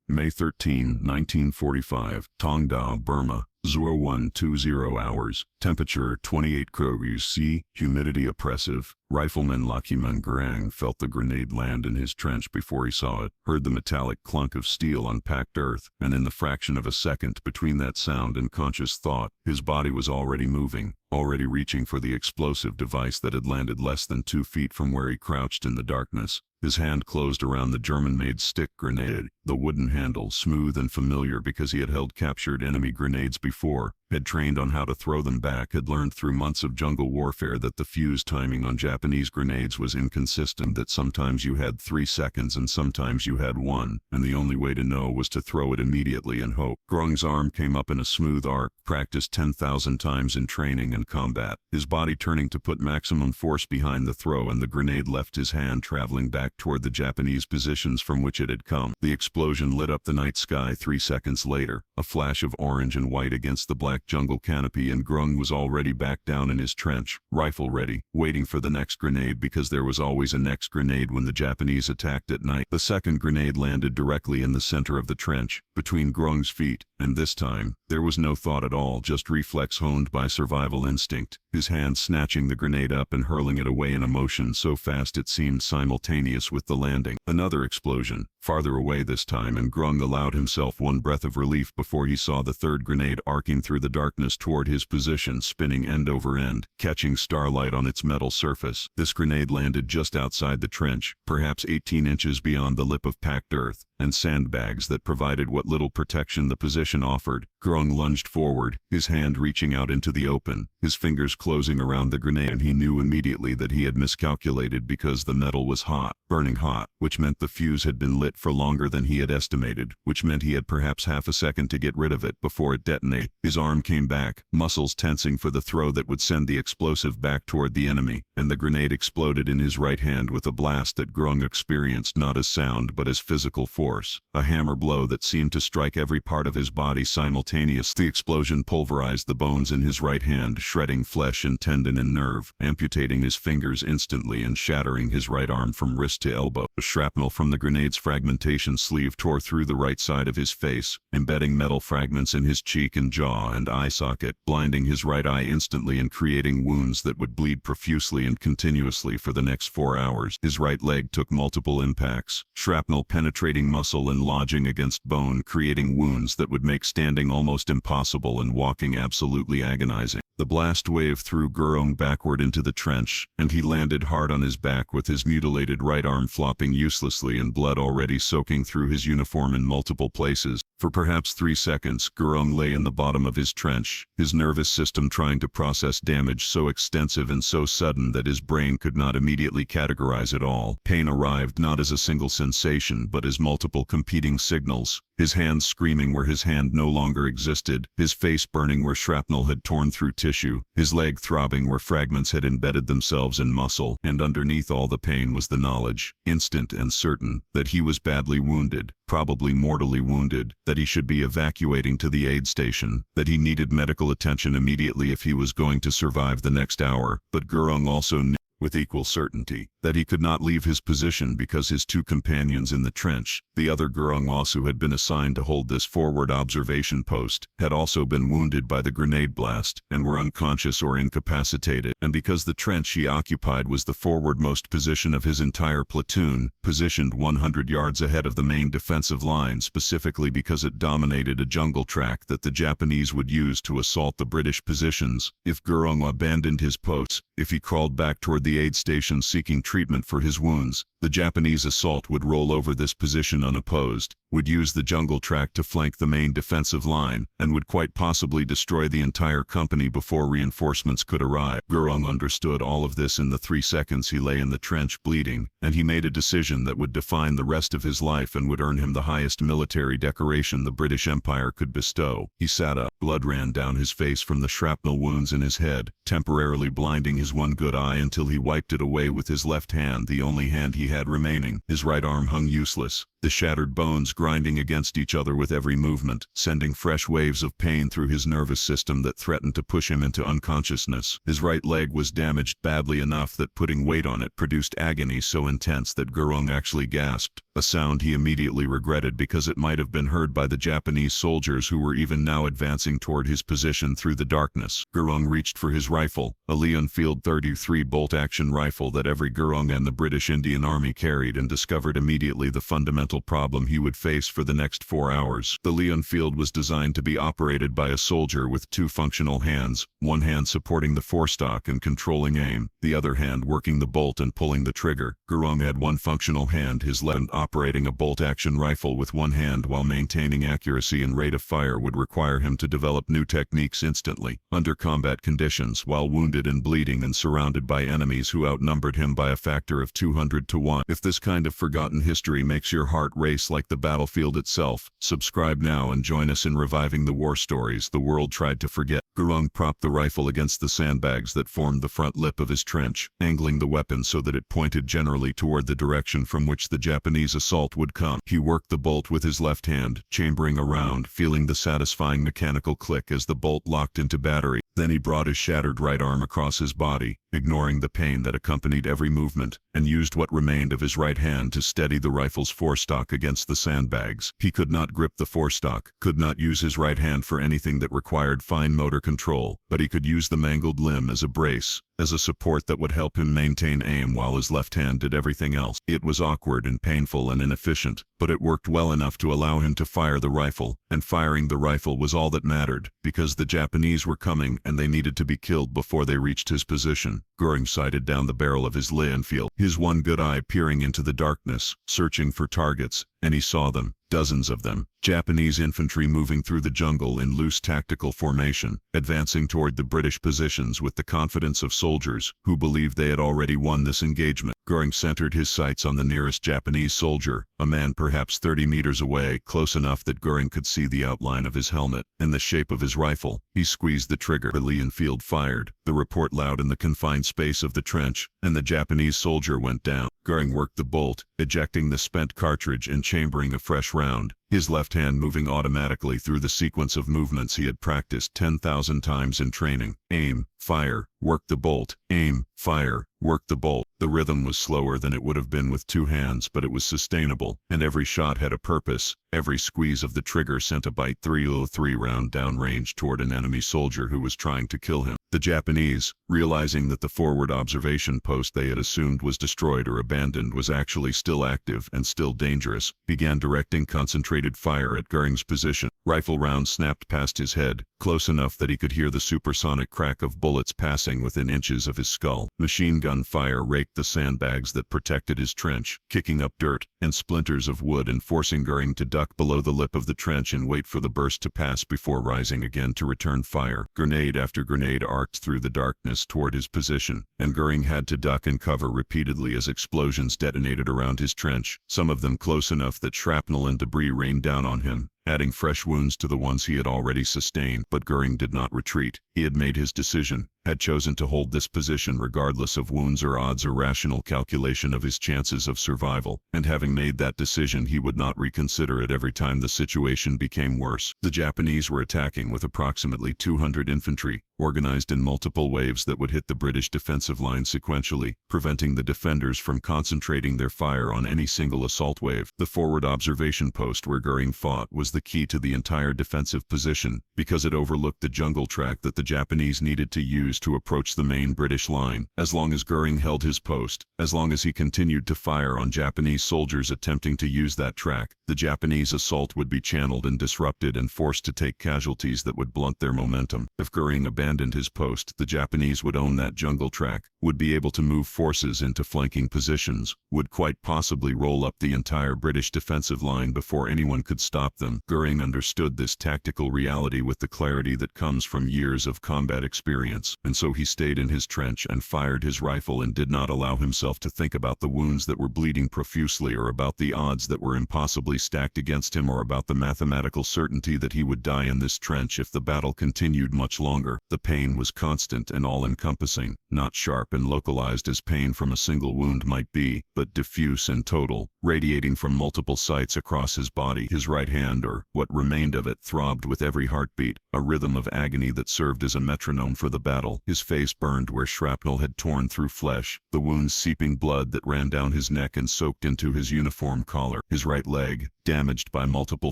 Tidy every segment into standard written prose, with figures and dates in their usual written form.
May 13, 1945, Tongda, Burma. 0120 hours, temperature 28 degrees C, humidity oppressive. Rifleman Lakiman Garang felt the grenade land in his trench before he saw it, heard the metallic clunk of steel on packed earth, and in the fraction of a second between that sound and conscious thought, his body was already moving, already reaching for the explosive device that had landed less than 2 feet from where he crouched in the darkness. His hand closed around the German-made stick grenade, the wooden handle, smooth and familiar because he had held captured enemy grenades before, had trained on how to throw them back, had learned through months of jungle warfare that the fuse timing on Japanese grenades was inconsistent, that sometimes you had 3 seconds and sometimes you had 1, and the only way to know was to throw it immediately and hope. Grung's arm came up in a smooth arc, practiced 10,000 times in training and combat, his body turning to put maximum force behind the throw, and the grenade left his hand, traveling back toward the Japanese positions from which it had come. The explosion lit up the night sky 3 seconds later, a flash of orange and white against the black jungle canopy, and Grung was already back down in his trench, rifle ready, waiting for the next grenade, because there was always a next grenade when the Japanese attacked at night. The second grenade landed directly in the center of the trench, between Grung's feet, and this time, there was no thought at all, just reflex honed by survival instinct, his hand snatching the grenade up and hurling it away in a motion so fast it seemed simultaneous with the landing. Another explosion, farther away this time, and Grung allowed himself one breath of relief before he saw the third grenade arcing through the darkness toward his position, spinning end over end, catching starlight on its metal surface. This grenade landed just outside the trench, perhaps 18 inches beyond the lip of packed earth and sandbags that provided what little protection the position offered. Grung lunged forward, his hand reaching out into the open, his fingers closing around the grenade, and he knew immediately that he had miscalculated because the metal was hot, burning hot, which meant the fuse had been lit for longer than he had estimated, which meant he had perhaps half a second to get rid of it before it detonated. His arm came back, muscles tensing for the throw that would send the explosive back toward the enemy, and the grenade exploded in his right hand with a blast that Grung experienced not as sound but as physical force, a hammer blow that seemed to strike every part of his body simultaneously. The explosion pulverized the bones in his right hand, shredding flesh and tendon and nerve, amputating his fingers instantly and shattering his right arm from wrist to elbow. The shrapnel from the grenade's fragmentation sleeve tore through the right side of his face, embedding metal fragments in his cheek and jaw and eye socket, blinding his right eye instantly and creating wounds that would bleed profusely and continuously for the next 4 hours. His right leg took multiple impacts, shrapnel penetrating muscle and lodging against bone, creating wounds that would make standing almost impossible and walking absolutely agonizing. The blast wave threw Grung backward into the trench, and he landed hard on his back with his mutilated right arm flopping uselessly and blood already soaking through his uniform in multiple places. For perhaps 3 seconds, Grung lay in the bottom of his trench, his nervous system trying to process damage so extensive and so sudden that his brain could not immediately categorize it all. Pain arrived not as a single sensation but as multiple competing signals, his hand screaming where his hand no longer existed, his face burning where shrapnel had torn through tissue, his leg throbbing where fragments had embedded themselves in muscle, and underneath all the pain was the knowledge, instant and certain, that he was badly wounded, probably mortally wounded, that he should be evacuating to the aid station, that he needed medical attention immediately if he was going to survive the next hour. But Grung also knew with equal certainty that he could not leave his position because his 2 companions in the trench, the other Grung also had been assigned to hold this forward observation post, had also been wounded by the grenade blast and were unconscious or incapacitated, and because the trench he occupied was the forwardmost position of his entire platoon, positioned 100 yards ahead of the main defensive line, specifically because it dominated a jungle track that the Japanese would use to assault the British positions. If Grung abandoned his posts, if he crawled back toward the aid station seeking treatment for his wounds, the Japanese assault would roll over this position unopposed, would use the jungle track to flank the main defensive line, and would quite possibly destroy the entire company before reinforcements could arrive. Grung understood all of this in the 3 seconds he lay in the trench bleeding, and he made a decision that would define the rest of his life and would earn him the highest military decoration the British Empire could bestow. He sat up, blood ran down his face from the shrapnel wounds in his head, temporarily blinding his one good eye until he wiped it away with his left hand, the only hand he had remaining. His right arm hung useless. the shattered bones grinding against each other with every movement, sending fresh waves of pain through his nervous system that threatened to push him into unconsciousness. His right leg was damaged badly enough that putting weight on it produced agony so intense that Gurkha actually gasped, a sound he immediately regretted because it might have been heard by the Japanese soldiers who were even now advancing toward his position through the darkness. Gurkha reached for his rifle, a Untold 33 bolt-action rifle that every Gurkha and the British Indian Army carried, and discovered immediately the fundamental problem he would face for the next 4 hours. The Untold was designed to be operated by a soldier with 2 functional hands, one hand supporting the forestock and controlling aim, the other hand working the bolt and pulling the trigger. Gurkha had one functional hand, his left, operating a bolt-action rifle with one hand while maintaining accuracy and rate of fire would require him to develop new techniques instantly, under combat conditions, while wounded and bleeding and surrounded by enemies who outnumbered him by a factor of 200 to 1. If this kind of forgotten history makes your heart race like the battlefield itself, subscribe now and join us in reviving the war stories the world tried to forget. Gurkha propped the rifle against the sandbags that formed the front lip of his trench, angling the weapon so that it pointed generally toward the direction from which the Japanese assault would come. He worked the bolt with his left hand, chambering around, feeling the satisfying mechanical click as the bolt locked into battery. Then he brought his shattered right arm across his body, ignoring the pain that accompanied every movement, and used what remained of his right hand to steady the rifle's forestock against the sandbags. He could not grip the forestock, could not use his right hand for anything that required fine motor control, but he could use the mangled limb as a brace, as a support that would help him maintain aim while his left hand did everything else. It was awkward and painful and inefficient, but it worked well enough to allow him to fire the rifle, and firing the rifle was all that mattered, because the Japanese were coming and they needed to be killed before they reached his position. Gurkha sighted down the barrel of his Untold, his one good eye peering into the darkness, searching for targets, and he saw them, dozens of them, Japanese infantry moving through the jungle in loose tactical formation, advancing toward the British positions with the confidence of soldiers who believed they had already won this engagement. Gurkha centered his sights on the nearest Japanese soldier, a man perhaps 30 meters away, close enough that Gurkha could see the outline of his helmet and the shape of his rifle. He squeezed the trigger. The Untold fired, the report loud in the confined space of the trench, and the Japanese soldier went down. Gurkha worked the bolt, ejecting the spent cartridge and chambering a fresh round, his left hand moving automatically through the sequence of movements he had practiced 10,000 times in training. Aim, fire, work the bolt, aim, fire, work the bolt. The rhythm was slower than it would have been with 2 hands, but it was sustainable, and every shot had a purpose. Every squeeze of the trigger sent a Byte 303 round downrange toward an enemy soldier who was trying to kill him. The Japanese, realizing that the forward observation post they had assumed was destroyed or abandoned was actually still active and still dangerous, began directing concentrated fire at Gurkha's position. Rifle rounds snapped past his head, close enough that he could hear the supersonic crack of bullets passing within inches of his skull. Machine gun fire raked the sandbags that protected his trench, kicking up dirt and splinters of wood and forcing Gurkha to duck below the lip of the trench and wait for the burst to pass before rising again to return fire. Grenade after grenade arced through the darkness toward his position, and Gurkha had to duck and cover repeatedly as explosions detonated around his trench, some of them close enough that shrapnel and debris rained down on him, adding fresh wounds to the ones he had already sustained. But Gurkha did not retreat. He had made his decision, had chosen to hold this position regardless of wounds or odds or rational calculation of his chances of survival, and having made that decision he would not reconsider it every time the situation became worse. The Japanese were attacking with approximately 200 infantry, organized in multiple waves that would hit the British defensive line sequentially, preventing the defenders from concentrating their fire on any single assault wave. The forward observation post where Gurkha fought was the key to the entire defensive position, because it overlooked the jungle track that the Japanese needed to use to approach the main British line. As long as Gurkha held his post, as long as he continued to fire on Japanese soldiers attempting to use that track, the Japanese assault would be channeled and disrupted and forced to take casualties that would blunt their momentum. If Gurkha abandoned his post, the Japanese would own that jungle track, would be able to move forces into flanking positions, would quite possibly roll up the entire British defensive line before anyone could stop them. Gurkha understood this tactical reality with the clarity that comes from years of combat experience. and so he stayed in his trench and fired his rifle and did not allow himself to think about the wounds that were bleeding profusely or about the odds that were impossibly stacked against him or about the mathematical certainty that he would die in this trench if the battle continued much longer. The pain was constant and all-encompassing, not sharp and localized as pain from a single wound might be, but diffuse and total, radiating from multiple sites across his body. His right hand, or what remained of it, throbbed with every heartbeat, a rhythm of agony that served as a metronome for the battle. His face burned where shrapnel had torn through flesh, the wounds seeping blood that ran down his neck and soaked into his uniform collar. His right leg, damaged by multiple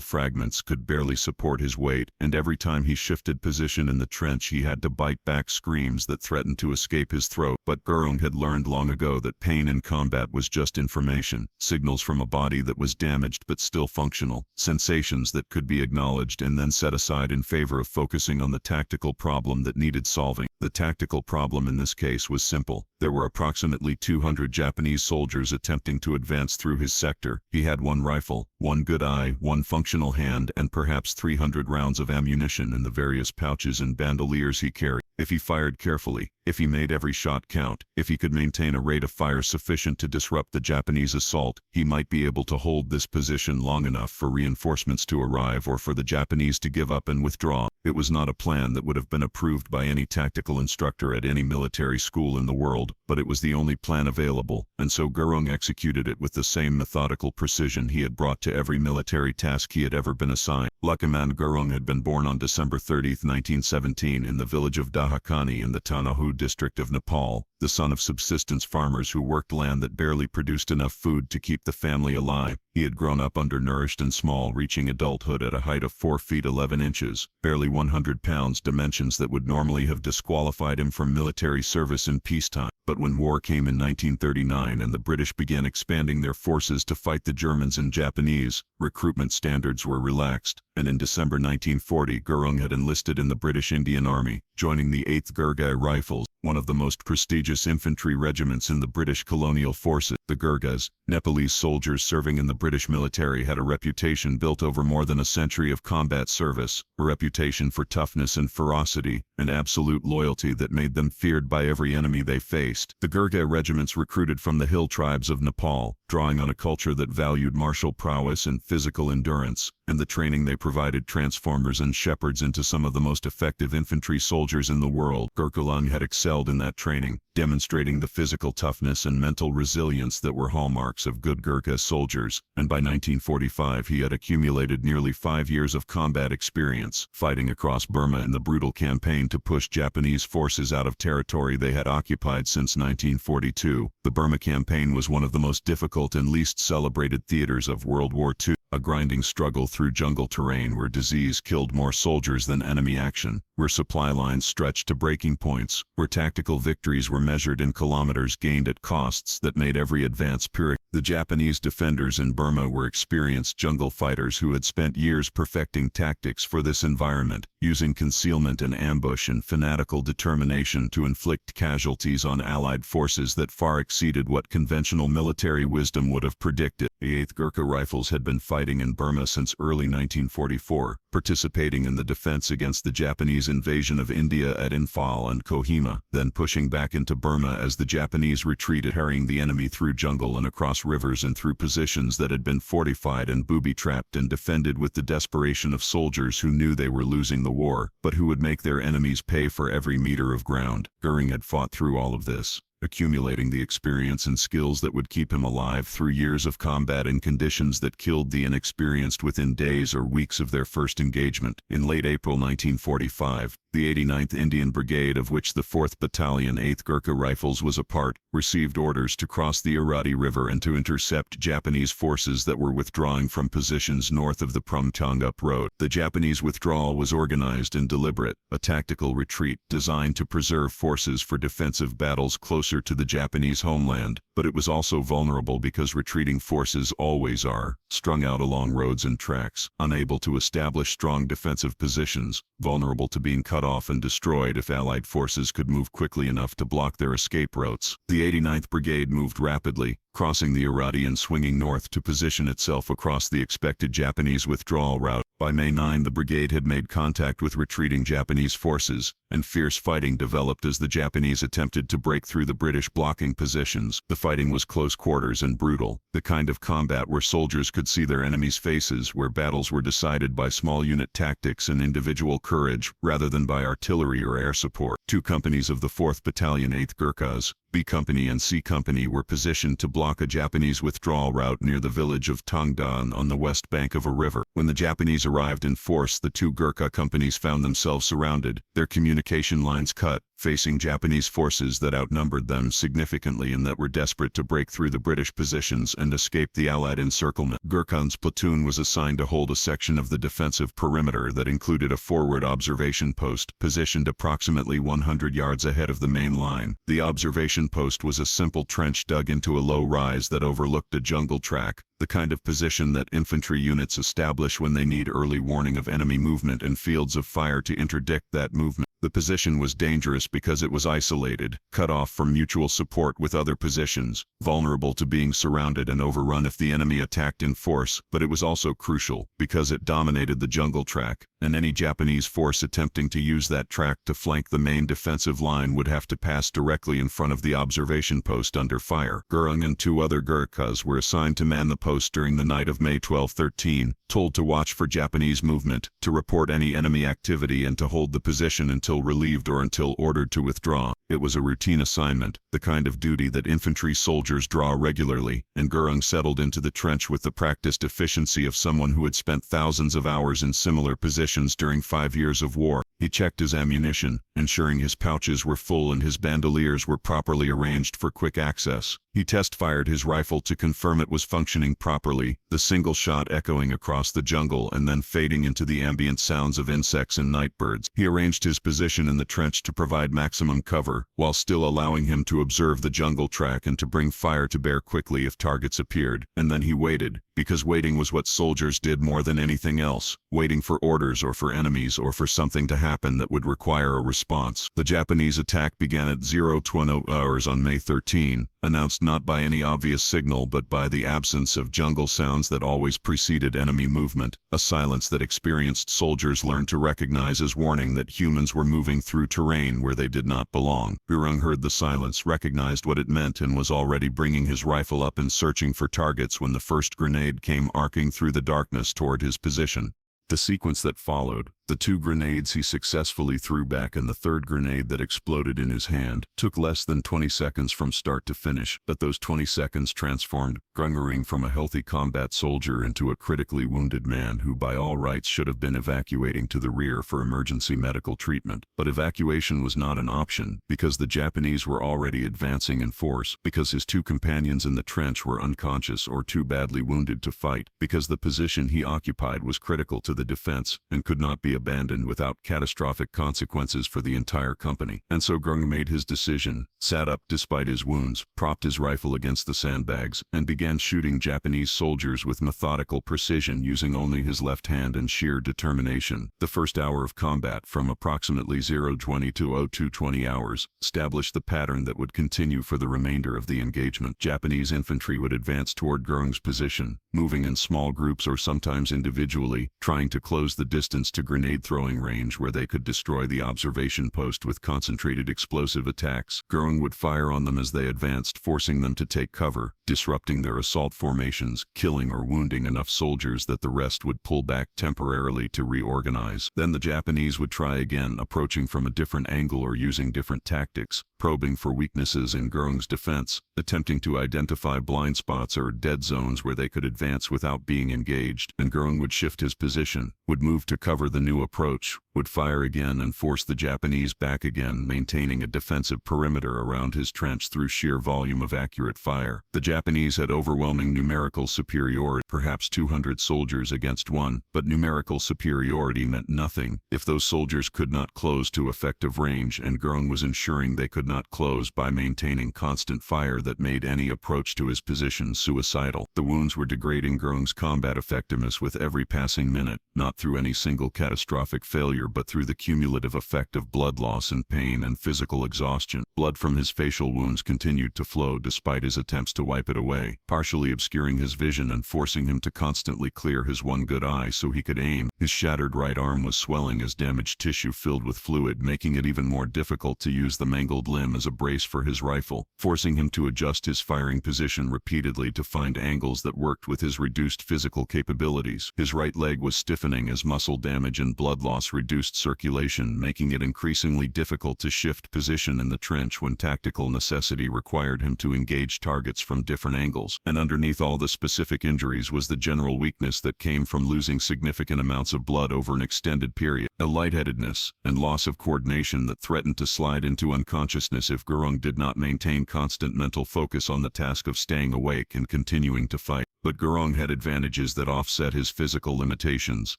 fragments, could barely support his weight, and every time he shifted position in the trench he had to bite back screams that threatened to escape his throat. But Gurkha had learned long ago that pain in combat was just information, signals from a body that was damaged but still functional, sensations that could be acknowledged and then set aside in favor of focusing on the tactical problem that needed solving. The tactical problem in this case was simple. There were approximately 200 Japanese soldiers attempting to advance through his sector. He had one rifle, one good eye, one functional hand, and perhaps 300 rounds of ammunition in the various pouches and bandoliers he carried. If he fired carefully, if he made every shot count, if he could maintain a rate of fire sufficient to disrupt the Japanese assault, he might be able to hold this position long enough for reinforcements to arrive or for the Japanese to give up and withdraw. It was not a plan that would have been approved by any tactical instructor at any military school in the world, but it was the only plan available, and so Gurkha executed it with the same methodical precision he had brought to every military task he had ever been assigned. Lakshman Gurkha had been born on December 30, 1917 in the village of Dahakani in the Tanahu district of Nepal, the son of subsistence farmers who worked land that barely produced enough food to keep the family alive. He had grown up undernourished and small, reaching adulthood at a height of 4 feet 11 inches, barely 100 pounds, dimensions that would normally have disqualified him from military service in peacetime. But when war came in 1939 and the British began expanding their forces to fight the Germans and Japanese, recruitment standards were relaxed, and in December 1940 Gurkha had enlisted in the British Indian Army, joining the 8th Gurkha Rifles, one of the most prestigious infantry regiments in the British colonial forces. The Gurkhas, Nepalese soldiers serving in the British military, had a reputation built over more than a century of combat service, a reputation for toughness and ferocity, and absolute loyalty that made them feared by every enemy they faced. The Gurkha regiments recruited from the hill tribes of Nepal, drawing on a culture that valued martial prowess and physical endurance, and the training they provided transformers and shepherds into some of the most effective infantry soldiers in the world. Gurkha had excelled in that training, demonstrating the physical toughness and mental resilience that were hallmarks of good Gurkha soldiers, and by 1945 he had accumulated nearly 5 years of combat experience, fighting across Burma in the brutal campaign to push Japanese forces out of territory they had occupied since 1942. The Burma campaign was one of the most difficult and least celebrated theaters of World War II, a grinding struggle through jungle terrain where disease killed more soldiers than enemy action, where supply lines stretched to breaking points, where tactical victories were measured in kilometers gained at costs that made every advance pyrrhic. The Japanese defenders in Burma were experienced jungle fighters who had spent years perfecting tactics for this environment, using concealment and ambush and fanatical determination to inflict casualties on Allied forces that far exceeded what conventional military wisdom would have predicted. The 8th Gurkha Rifles had been fighting in Burma since early 1944, participating in the defense against the Japanese invasion of India at Imphal and Kohima, then pushing back into Burma as the Japanese retreated, harrying the enemy through jungle and across rivers and through positions that had been fortified and booby-trapped and defended with the desperation of soldiers who knew they were losing the war, but who would make their enemies pay for every meter of ground. Gurkha had fought through all of this, accumulating the experience and skills that would keep him alive through years of combat in conditions that killed the inexperienced within days or weeks of their first engagement. In late April 1945, the 89th Indian Brigade, of which the 4th Battalion 8th Gurkha Rifles was a part, received orders to cross the Irati River and to intercept Japanese forces that were withdrawing from positions north of the Prumtangup Road. The Japanese withdrawal was organized and deliberate, a tactical retreat designed to preserve forces for defensive battles closer to the Japanese homeland, but it was also vulnerable because retreating forces always are, strung out along roads and tracks, unable to establish strong defensive positions, vulnerable to being cut off and destroyed if Allied forces could move quickly enough to block their escape routes. The 89th Brigade moved rapidly, crossing the Irati and swinging north to position itself across the expected Japanese withdrawal route. By May 9, the brigade had made contact with retreating Japanese forces, and fierce fighting developed as the Japanese attempted to break through the British blocking positions. The fighting was close quarters and brutal, the kind of combat where soldiers could see their enemies' faces, where battles were decided by small unit tactics and individual courage, rather than by artillery or air support. 2 companies of the 4th Battalion 8th Gurkhas, B Company and C Company, were positioned to block a Japanese withdrawal route near the village of Tongda on the west bank of a river. When the Japanese arrived in force, the 2 Gurkha companies found themselves surrounded, their communication lines cut, facing Japanese forces that outnumbered them significantly and that were desperate to break through the British positions and escape the Allied encirclement. Gurkhan's platoon was assigned to hold a section of the defensive perimeter that included a forward observation post positioned approximately 100 yards ahead of the main line. The observation post was a simple trench dug into a low rise that overlooked a jungle track, the kind of position that infantry units establish when they need early warning of enemy movement and fields of fire to interdict that movement. The position was dangerous because it was isolated, cut off from mutual support with other positions, vulnerable to being surrounded and overrun if the enemy attacked in force, but it was also crucial because it dominated the jungle track, and any Japanese force attempting to use that track to flank the main defensive line would have to pass directly in front of the observation post under fire. Gurung and 2 other Gurkhas were assigned to man the post during the night of May 12-13, told to watch for Japanese movement, to report any enemy activity and to hold the position until relieved or until ordered to withdraw. It was a routine assignment, the kind of duty that infantry soldiers draw regularly, and Gurung settled into the trench with the practiced efficiency of someone who had spent thousands of hours in similar positions during 5 years of war. He checked his ammunition, ensuring his pouches were full and his bandoliers were properly arranged for quick access. He test-fired his rifle to confirm it was functioning properly, the single shot echoing across the jungle and then fading into the ambient sounds of insects and nightbirds. He arranged his position in the trench to provide maximum cover, while still allowing him to observe the jungle track and to bring fire to bear quickly if targets appeared. And then he waited, because waiting was what soldiers did more than anything else, waiting for orders or for enemies or for something to happen that would require a response. The Japanese attack began at 0:20 hours on May 13, announced not by any obvious signal but by the absence of jungle sounds that always preceded enemy movement, a silence that experienced soldiers learned to recognize as warning that humans were moving through terrain where they did not belong. Gurung heard the silence, recognized what it meant, and was already bringing his rifle up and searching for targets when the first grenade came arcing through the darkness toward his position. The sequence that followed, the 2 grenades he successfully threw back and the 3rd grenade that exploded in his hand, took less than 20 seconds from start to finish, but those 20 seconds transformed Gurung from a healthy combat soldier into a critically wounded man who by all rights should have been evacuating to the rear for emergency medical treatment. But evacuation was not an option, because the Japanese were already advancing in force, because his 2 companions in the trench were unconscious or too badly wounded to fight, because the position he occupied was critical to the defense and could not be abandoned without catastrophic consequences for the entire company. And so Gurung made his decision, sat up despite his wounds, propped his rifle against the sandbags, and began shooting Japanese soldiers with methodical precision using only his left hand and sheer determination. The first hour of combat, from approximately 0:20 to 02:20 hours, established the pattern that would continue for the remainder of the engagement. Japanese infantry would advance toward Gurung's position, moving in small groups or sometimes individually, trying to close the distance to grenade-throwing range where they could destroy the observation post with concentrated explosive attacks. Gurung would fire on them as they advanced, forcing them to take cover, disrupting their assault formations, killing or wounding enough soldiers that the rest would pull back temporarily to reorganize. Then the Japanese would try again, approaching from a different angle or using different tactics, probing for weaknesses in Gurung's defense, attempting to identify blind spots or dead zones where they could advance without being engaged. And Gurung would shift his position, would move to cover the new approach, would fire again and force the Japanese back again, maintaining a defensive perimeter around his trench through sheer volume of accurate fire. The Japanese had overwhelming numerical superiority, perhaps 200 soldiers against 1, but numerical superiority meant nothing if those soldiers could not close to effective range, and Gurung was ensuring they could not close by maintaining constant fire that made any approach to his position suicidal. The wounds were degrading Gurung's combat effectiveness with every passing minute, not through any single catastrophic failure failure but through the cumulative effect of blood loss and pain and physical exhaustion. Blood from his facial wounds continued to flow despite his attempts to wipe it away, partially obscuring his vision and forcing him to constantly clear his one good eye so he could aim. His shattered right arm was swelling as damaged tissue filled with fluid, making it even more difficult to use the mangled limb as a brace for his rifle, forcing him to adjust his firing position repeatedly to find angles that worked with his reduced physical capabilities. His right leg was stiffening as muscle damage and blood loss reduced circulation, making it increasingly difficult to shift position in the trench when tactical necessity required him to engage targets from different angles. And underneath all the specific injuries was the general weakness that came from losing significant amounts of blood over an extended period, a lightheadedness and loss of coordination that threatened to slide into unconsciousness if Gurung did not maintain constant mental focus on the task of staying awake and continuing to fight. But Gurung had advantages that offset his physical limitations,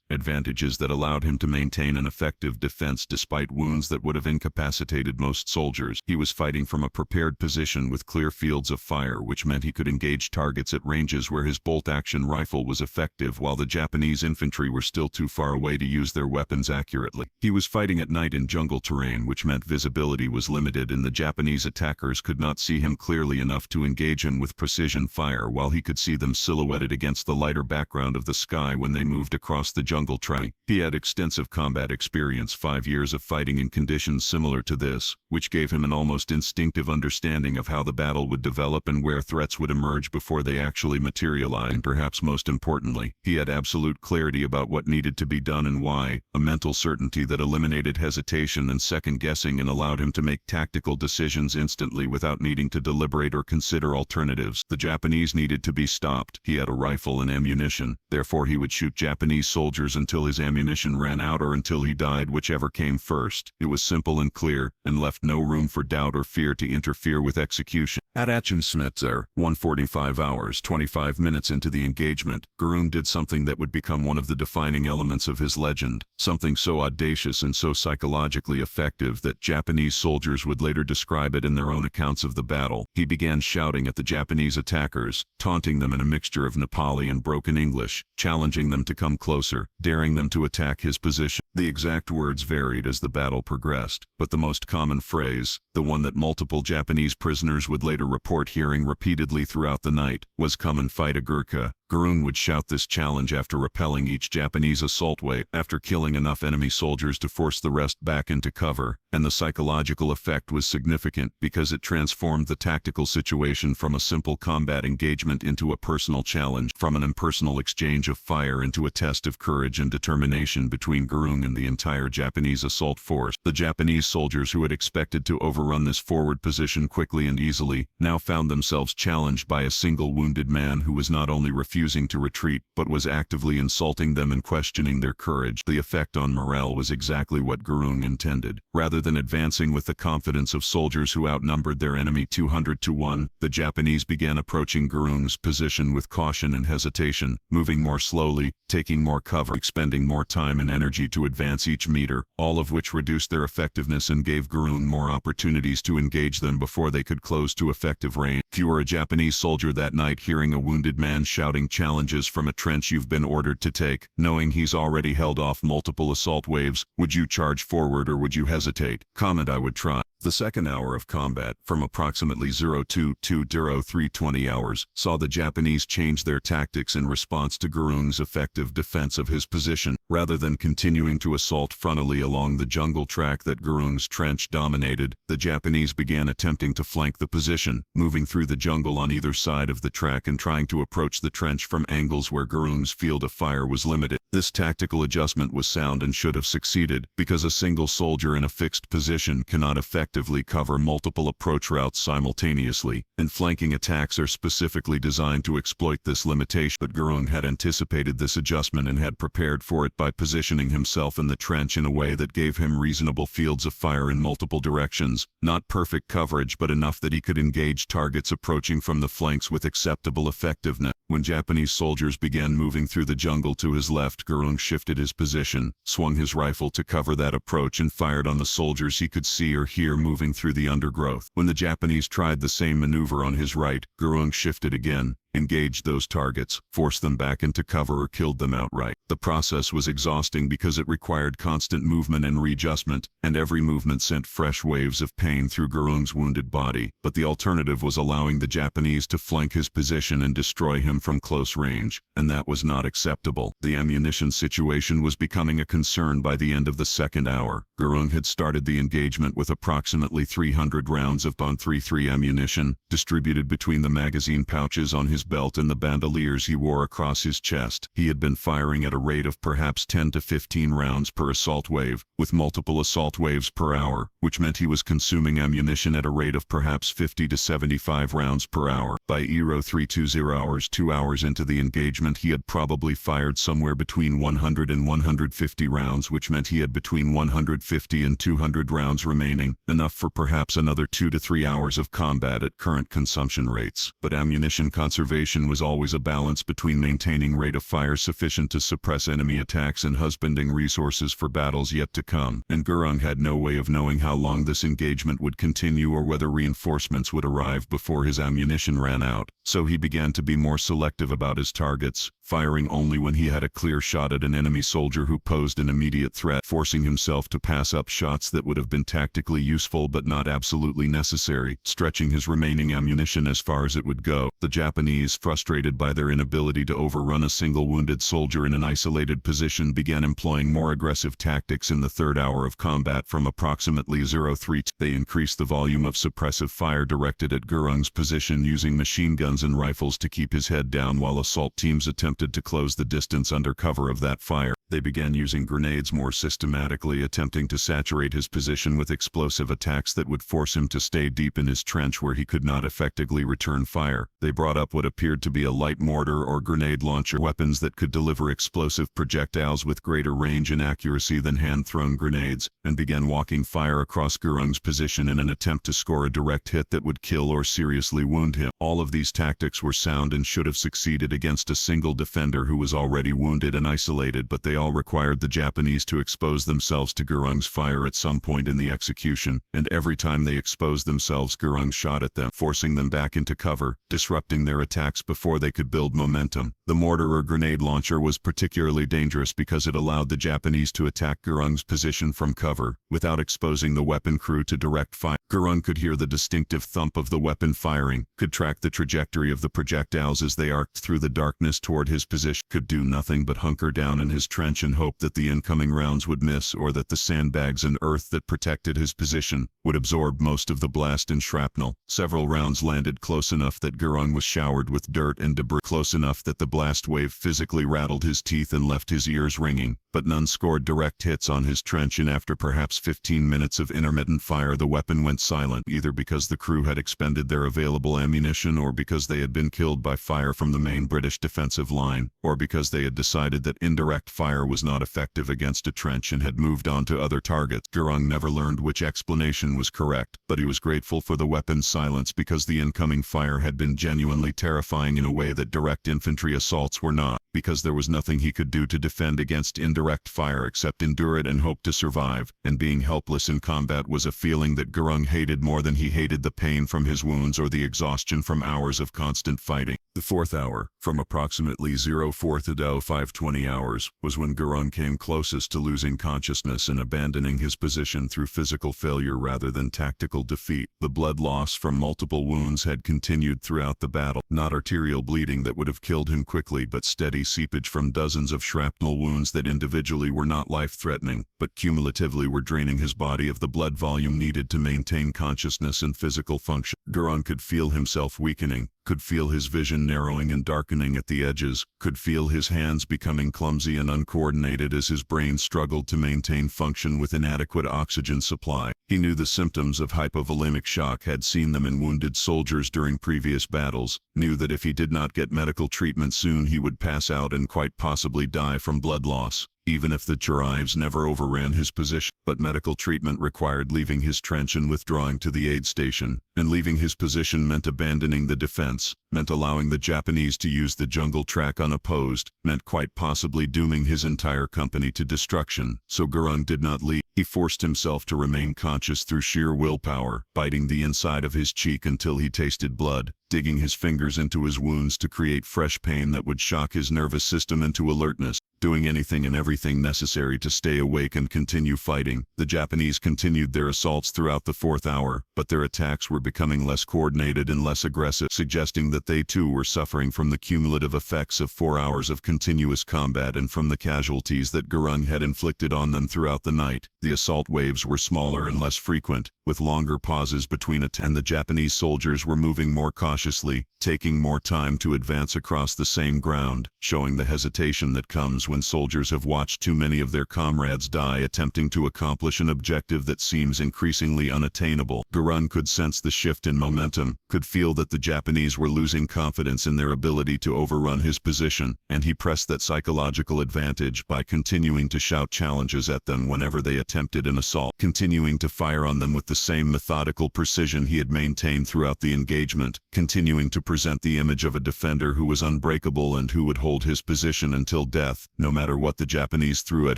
advantages that allowed him to maintain an effective defense despite wounds that would have incapacitated most soldiers. He was fighting from a prepared position with clear fields of fire, which meant he could engage targets at ranges where his bolt-action rifle was effective while the Japanese infantry were still too far away to use their weapons accurately. He was fighting at night in jungle terrain, which meant visibility was limited and the Japanese attackers could not see him clearly enough to engage him with precision fire, while he could see them silhouetted against the lighter background of the sky when they moved across the jungle track. He had extensive combat experience, 5 years of fighting in conditions similar to this, which gave him an almost instinctive understanding of how the battle would develop and where threats would emerge before they actually materialized. And perhaps most importantly, he had absolute clarity about what needed to be done and why, a mental certainty that eliminated hesitation and second-guessing and allowed him to make tactical decisions instantly without needing to deliberate or consider alternatives. The Japanese needed to be stopped. He had a rifle and ammunition, therefore he would shoot Japanese soldiers until his ammunition ran out or until he died, whichever came first. It was simple and clear, and left no room for doubt or fear to interfere with execution. At Achenschnitzer, 1:45 hours 25 minutes into the engagement, Gurung did something that would become one of the defining elements of his legend, something so audacious and so psychologically effective that Japanese soldiers would later describe it in their own accounts of the battle. He began shouting at the Japanese attackers, taunting them in a mixture of Nepali and broken English, challenging them to come closer, daring them to attack his position. The exact words varied as the battle progressed, but the most common phrase, the one that multiple Japanese prisoners would later report hearing repeatedly throughout the night, was "Come and fight a Gurkha." Gurung would shout this challenge after repelling each Japanese assault wave, after killing enough enemy soldiers to force the rest back into cover, and the psychological effect was significant because it transformed the tactical situation from a simple combat engagement into a personal challenge, from an impersonal exchange of fire into a test of courage and determination between Gurung and the entire Japanese assault force. The Japanese soldiers who had expected to overrun this forward position quickly and easily, now found themselves challenged by a single wounded man who was not only refusing to retreat, but was actively insulting them and questioning their courage. The effect on morale was exactly what Gurung intended. Rather than advancing with the confidence of soldiers who outnumbered their enemy 200 to 1, the Japanese began approaching Gurung's position with caution and hesitation, moving more slowly, taking more cover, expending more time and energy to advance each meter, all of which reduced their effectiveness and gave Gurung more opportunities to engage them before they could close to effective range. If you were a Japanese soldier that night hearing a wounded man shouting challenges from a trench you've been ordered to take, knowing he's already held off multiple assault waves, would you charge forward or would you hesitate? Comment: I would try. The second hour of combat, from approximately 02:03:20 hours, saw the Japanese change their tactics in response to Gurung's effective defense of his position. Rather than continuing to assault frontally along the jungle track that Gurung's trench dominated, the Japanese began attempting to flank the position, moving through the jungle on either side of the track and trying to approach the trench from angles where Gurung's field of fire was limited. This tactical adjustment was sound and should have succeeded, because a single soldier in a fixed position cannot effectively cover multiple approach routes simultaneously, and flanking attacks are specifically designed to exploit this limitation. But Gurung had anticipated this adjustment and had prepared for it by positioning himself in the trench in a way that gave him reasonable fields of fire in multiple directions, not perfect coverage but enough that he could engage targets approaching from the flanks with acceptable effectiveness. When Japanese soldiers began moving through the jungle to his left, Gurung shifted his position, swung his rifle to cover that approach and fired on the soldiers he could see or hear moving through the undergrowth. When the Japanese tried the same maneuver on his right, Gurung shifted again, engaged those targets, forced them back into cover or killed them outright. The process was exhausting because it required constant movement and readjustment, and every movement sent fresh waves of pain through Gurung's wounded body. But the alternative was allowing the Japanese to flank his position and destroy him from close range, and that was not acceptable. The ammunition situation was becoming a concern by the end of the second hour. Gurung had started the engagement with approximately 300 rounds of .33 ammunition, distributed between the magazine pouches on his belt and the bandoliers he wore across his chest. He had been firing at a rate of perhaps 10 to 15 rounds per assault wave, with multiple assault waves per hour, which meant he was consuming ammunition at a rate of perhaps 50 to 75 rounds per hour. By 0320 hours, 2 hours into the engagement, he had probably fired somewhere between 100 and 150 rounds, which meant he had between 150 and 200 rounds remaining, enough for perhaps another 2 to 3 hours of combat at current consumption rates. But ammunition conservation was always a balance between maintaining rate of fire sufficient to suppress enemy attacks and husbanding resources for battles yet to come. And Gurung had no way of knowing how long this engagement would continue or whether reinforcements would arrive before his ammunition ran out. So he began to be more selective about his targets, firing only when he had a clear shot at an enemy soldier who posed an immediate threat, forcing himself to pass up shots that would have been tactically useful but not absolutely necessary, stretching his remaining ammunition as far as it would go. The Japanese, frustrated by their inability to overrun a single wounded soldier in an isolated position, began employing more aggressive tactics in the third hour of combat. From approximately 03, they increased the volume of suppressive fire directed at Gurung's position, using machine guns and rifles to keep his head down while assault teams attempted to close the distance under cover of that fire. They began using grenades more systematically, attempting to saturate his position with explosive attacks that would force him to stay deep in his trench where he could not effectively return fire. They brought up what appeared to be a light mortar or grenade launcher, weapons that could deliver explosive projectiles with greater range and accuracy than hand-thrown grenades, and began walking fire across Gurung's position in an attempt to score a direct hit that would kill or seriously wound him. All of these tactics were sound and should have succeeded against a single defender who was already wounded and isolated, but they all required the Japanese to expose themselves to Gurung's fire at some point in the execution, and every time they exposed themselves, Gurung shot at them, forcing them back into cover, disrupting their attacks before they could build momentum. The mortar or grenade launcher was particularly dangerous because it allowed the Japanese to attack Gurung's position from cover, without exposing the weapon crew to direct fire. Gurung could hear the distinctive thump of the weapon firing, could track the trajectory of the projectiles as they arced through the darkness toward his position, could do nothing but hunker down in his trench and hope that the incoming rounds would miss, or that the sandbags and earth that protected his position would absorb most of the blast and shrapnel. Several rounds landed close enough that Gurung was showered with dirt and debris, close enough that the blast wave physically rattled his teeth and left his ears ringing, but none scored direct hits on his trench, and after perhaps 15 minutes of intermittent fire, the weapon went silent, either because the crew had expended their available ammunition, or because they had been killed by fire from the main British defensive line, or because they had decided that indirect fire was not effective against a trench and had moved on to other targets. Gurung never learned which explanation was correct, but he was grateful for the weapon's silence because the incoming fire had been genuinely terrifying in a way that direct infantry assaults were not, because there was nothing he could do to defend against indirect fire except endure it and hope to survive, and being helpless in combat was a feeling that Gurung hated more than he hated the pain from his wounds or the exhaustion from hours of constant fighting. The fourth hour, from approximately 04 to 0520 hours, was when Gurung came closest to losing consciousness and abandoning his position through physical failure rather than tactical defeat. The blood loss from multiple wounds had continued throughout the battle, not arterial bleeding that would have killed him quickly, but steady seepage from dozens of shrapnel wounds that individually were not life-threatening, but cumulatively were draining his body of the blood volume needed to maintain consciousness and physical function. Gurung could feel himself weakening, could feel his vision narrowing and darkening at the edges, could feel his hands becoming clumsy and uncoordinated as his brain struggled to maintain function with inadequate oxygen supply. He knew the symptoms of hypovolemic shock, had seen them in wounded soldiers during previous battles, knew that if he did not get medical treatment soon he would pass out and quite possibly die from blood loss, even if the Cherrives never overran his position. But medical treatment required leaving his trench and withdrawing to the aid station, and leaving his position meant abandoning the defense, meant allowing the Japanese to use the jungle track unopposed, meant quite possibly dooming his entire company to destruction. So Gurung did not leave. He forced himself to remain conscious through sheer willpower, biting the inside of his cheek until he tasted blood, digging his fingers into his wounds to create fresh pain that would shock his nervous system into alertness, doing anything and everything necessary to stay awake and continue fighting. The Japanese continued their assaults throughout the fourth hour, but their attacks were becoming less coordinated and less aggressive, suggesting that they too were suffering from the cumulative effects of 4 hours of continuous combat and from the casualties that Gurkha had inflicted on them throughout the night. The assault waves were smaller and less frequent, with longer pauses between attacks, and the Japanese soldiers were moving more cautiously, taking more time to advance across the same ground, showing the hesitation that comes when soldiers have watched too many of their comrades die attempting to accomplish an objective that seems increasingly unattainable. Gurkha could sense the shift in momentum, could feel that the Japanese were losing confidence in their ability to overrun his position, and he pressed that psychological advantage by continuing to shout challenges at them whenever they attempted an assault, continuing to fire on them with the same methodical precision he had maintained throughout the engagement, continuing to present the image of a defender who was unbreakable and who would hold his position until death, no matter what the Japanese threw at